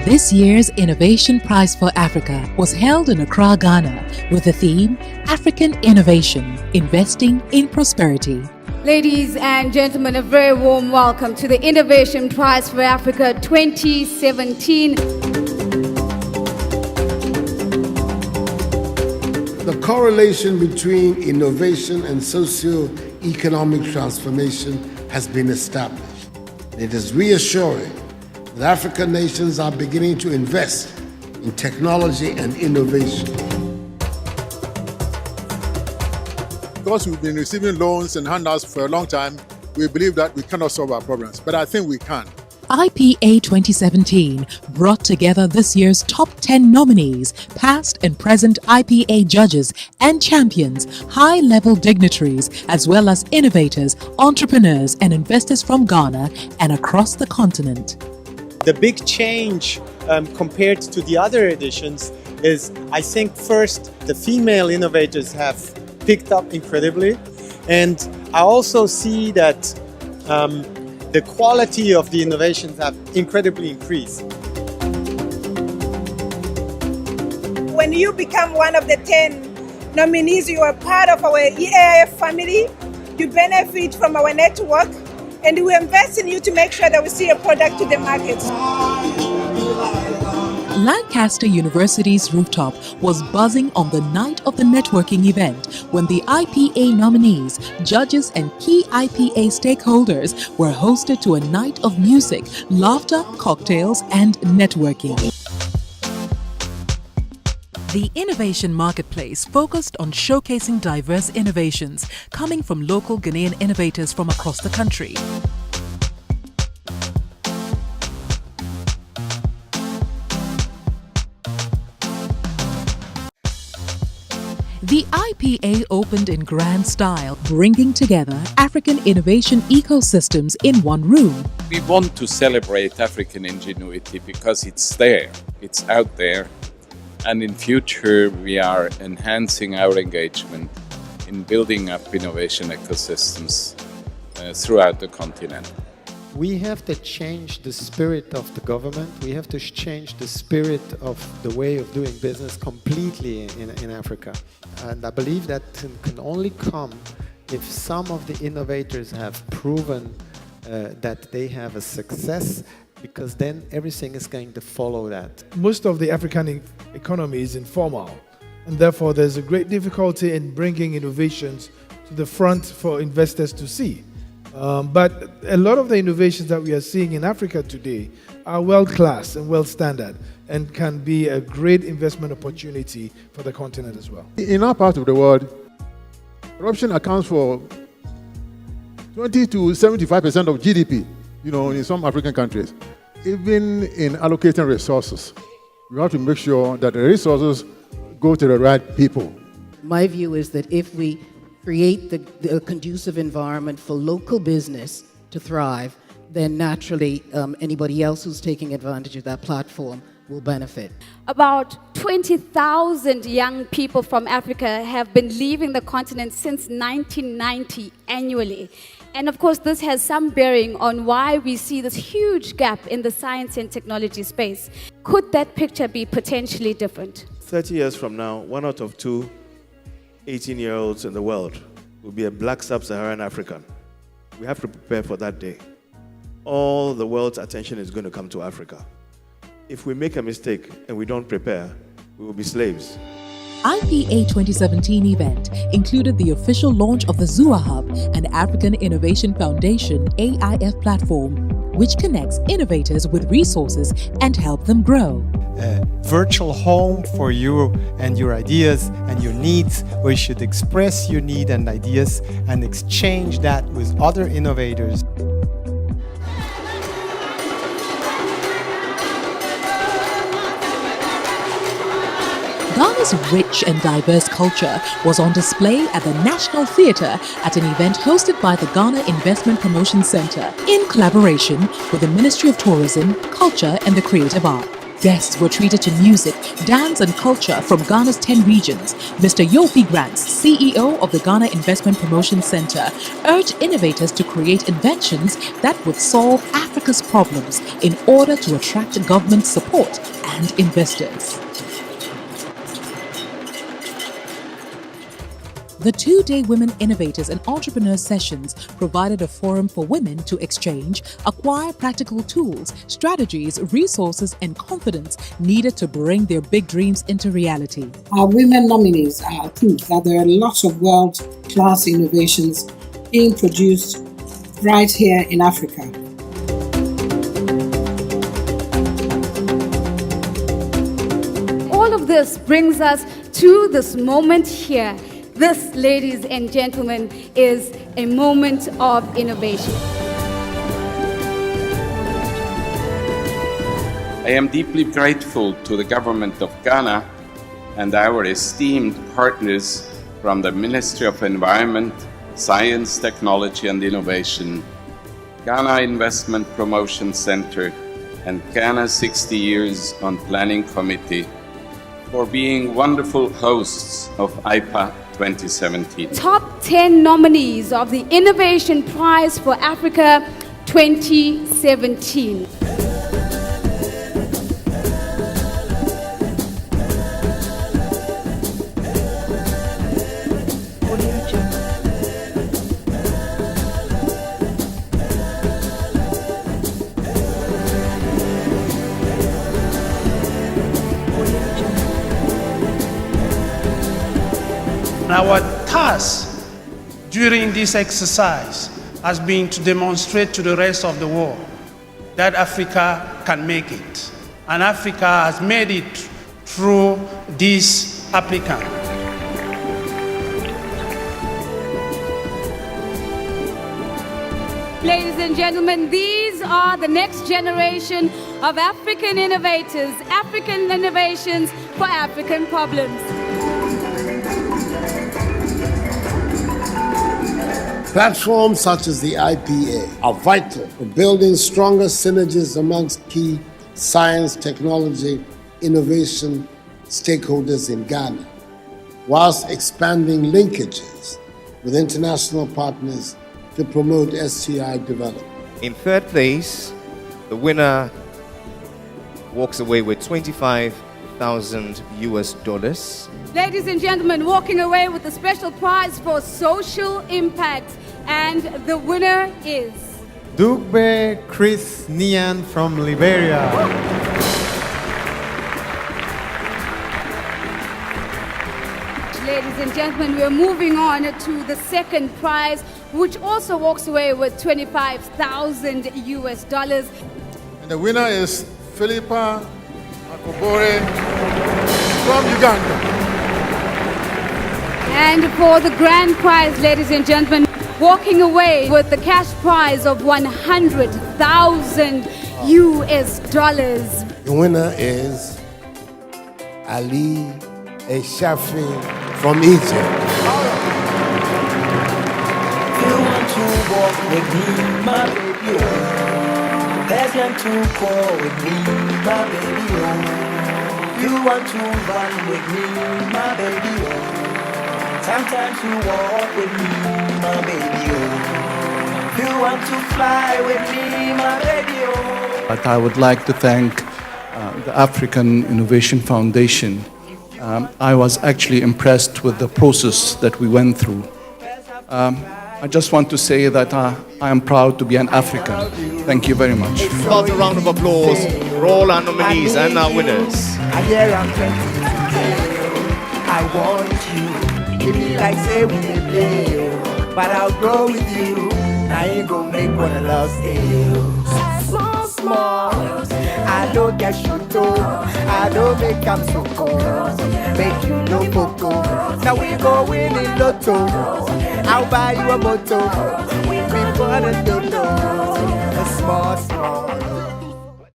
This year's Innovation Prize for Africa was held in Accra, Ghana, with the theme African Innovation, Investing in Prosperity. Ladies and gentlemen, a very warm welcome to the Innovation Prize for Africa 2017. The correlation between innovation and socio-economic transformation has been established. It is reassuring that African nations are beginning to invest in technology and innovation. Because we've been receiving loans and handouts for a long time, we believe that we cannot solve our problems, but I think we can. IPA 2017 brought together this year's top 10 nominees, past and present IPA judges and champions, high-level dignitaries, as well as innovators, entrepreneurs and investors from Ghana and across the continent. The big change compared to the other editions is, I think, first, the female innovators have picked up incredibly, and I also see that the quality of the innovations have incredibly increased. When you become one of the 10 nominees, you are part of our EAF family, you benefit from our network, and we invest in you to make sure that we see your product to the market. Lancaster University's rooftop was buzzing on the night of the networking event when the IPA nominees, judges and key IPA stakeholders were hosted to a night of music, laughter, cocktails and networking. The Innovation Marketplace focused on showcasing diverse innovations coming from local Ghanaian innovators from across the country. The IPA opened in grand style, bringing together African innovation ecosystems in one room. We want to celebrate African ingenuity because it's there, it's out there. And in future, we are enhancing our engagement in building up innovation ecosystems throughout the continent. We have to change the spirit of the government. We have to change the spirit of the way of doing business completely in Africa. And I believe that can only come if some of the innovators have proven that they have a success, because then everything is going to follow that. Most of the African economy is informal, and therefore there's a great difficulty in bringing innovations to the front for investors to see. But a lot of the innovations that we are seeing in Africa today are world-class and world-standard and can be a great investment opportunity for the continent as well. In our part of the world, corruption accounts for 20 to 75% of GDP, in some African countries. Even in allocating resources, we have to make sure that the resources go to the right people. My view is that if we create the conducive environment for local business to thrive, then naturally anybody else who's taking advantage of that platform will benefit. About 20,000 young people from Africa have been leaving the continent since 1990 annually. And of course, this has some bearing on why we see this huge gap in the science and technology space. Could that picture be potentially different? 30 years from now, 1 out of 2 18-year-olds in the world will be a black sub-Saharan African. We have to prepare for that day. All the world's attention is going to come to Africa. If we make a mistake and we don't prepare, we will be slaves. IPA 2017 event included the official launch of the Zua Hub, an African Innovation Foundation AIF platform, which connects innovators with resources and help them grow. A virtual home for you and your ideas and your needs, where you should express your need and ideas and exchange that with other innovators. Ghana's rich and diverse culture was on display at the National Theatre at an event hosted by the Ghana Investment Promotion Center in collaboration with the Ministry of Tourism, Culture and the Creative Arts. Guests were treated to music, dance and culture from Ghana's 10 regions. Mr. Yofi Grants, CEO of the Ghana Investment Promotion Center, urged innovators to create inventions that would solve Africa's problems in order to attract government support and investors. The two-day Women Innovators and Entrepreneurs Sessions provided a forum for women to exchange, acquire practical tools, strategies, resources, and confidence needed to bring their big dreams into reality. Our women nominees are proof that there are lots of world-class innovations being produced right here in Africa. All of this brings us to this moment here. This, ladies and gentlemen, is a moment of innovation. I am deeply grateful to the government of Ghana and our esteemed partners from the Ministry of Environment, Science, Technology and Innovation, Ghana Investment Promotion Center, and Ghana 60 Years on Planning Committee for being wonderful hosts of IPA 2017. Top 10 nominees of the Innovation Prize for Africa 2017. Our task during this exercise has been to demonstrate to the rest of the world that Africa can make it. And Africa has made it through this applicant. Ladies and gentlemen, these are the next generation of African innovators, African innovations for African problems. Platforms such as the IPA are vital for building stronger synergies amongst key science, technology, innovation stakeholders in Ghana, whilst expanding linkages with international partners to promote STI development. In third place, the winner walks away with $25,000 US. Ladies and gentlemen, walking away with the special prize for social impact, and the winner is Dugbe Chris Nian from Liberia. Ladies and gentlemen, we are moving on to the second prize, which also walks away with $25,000 US. And the winner is Philippa Akobore from Uganda. And for the grand prize, ladies and gentlemen, walking away with the cash prize of $100,000 US. The winner is Ali Eshafi from Egypt. You want to walk with me, my baby, oh. There's time to call with me, my baby, oh. You want to run with me, my baby, oh. Sometimes you walk with me, my baby, oh. You want to fly with me, my baby, oh. But I would like to thank the African Innovation Foundation. I was actually impressed with the process that we went through. I just want to say that I am proud to be an African. Thank you very much. Start a round of applause for all our nominees and our winners. I want you. Give me like say we may play you, but I'll grow with you. Now you gon' make one of love you. Small, small. I don't get shoot I don't make them so cold. Make you no coco. Now we go win in lotto. I'll buy you a moto. We be born and don't know. A small, small.